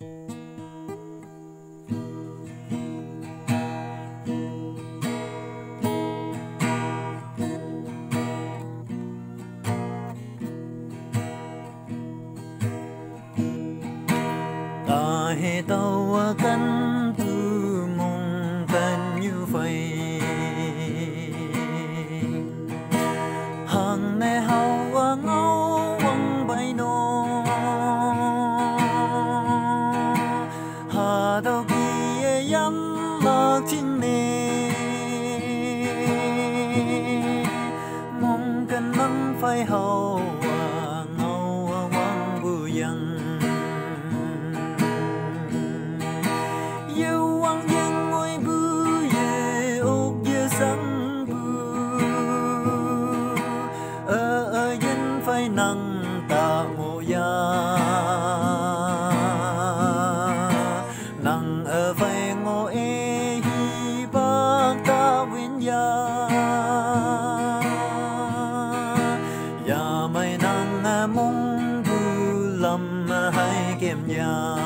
Hãy tàu cánh từ mong cánh như vậy hàng nè hào ngâu vắng bay nô hà đâu kia yếm lạc chính nè mong cánh nắng phai hào ngâu vắng bùi yang yêu quang yên ngôi bư ye ốc ye sáng bư yên phải nắng ta ngộ ya nắng phải ngộ hi bác ta vinh ya mày nắng mong bư lâm hay kem ya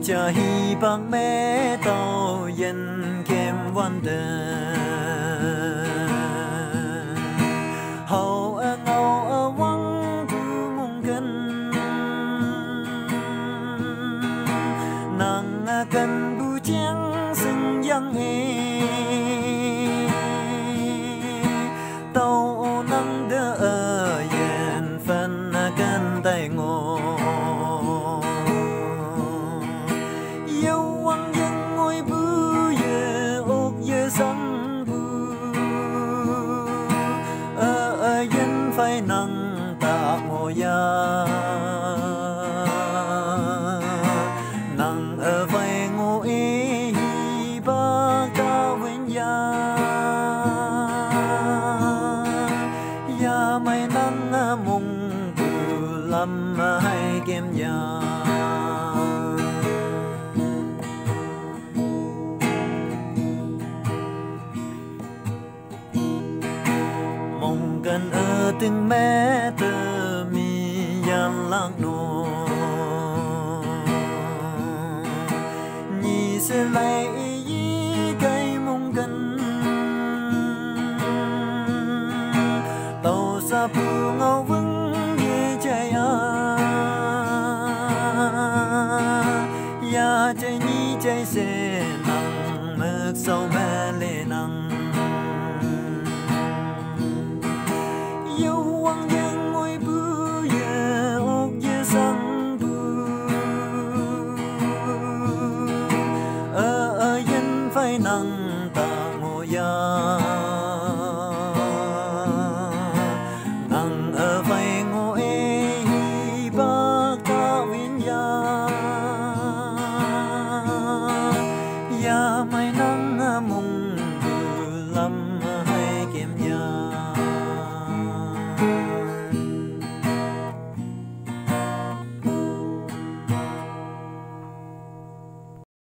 cha hi bang mẹ tao yên kem văn đơn hậu ngâu vắng bu mong gần nàng cần bu trắng sừng yang tao nắng đỡ yên phân cần tay ngô yêu quang yên ngôi bư ye ốc ye sáng bư yên phải nắng ta ngộ ya nắng phải ngộ hi ba ta vinh ya mày nắng mong bư lâm hay kem ya gần ở từng mẹ tơ mi yan lang nô nhị sẽ lấy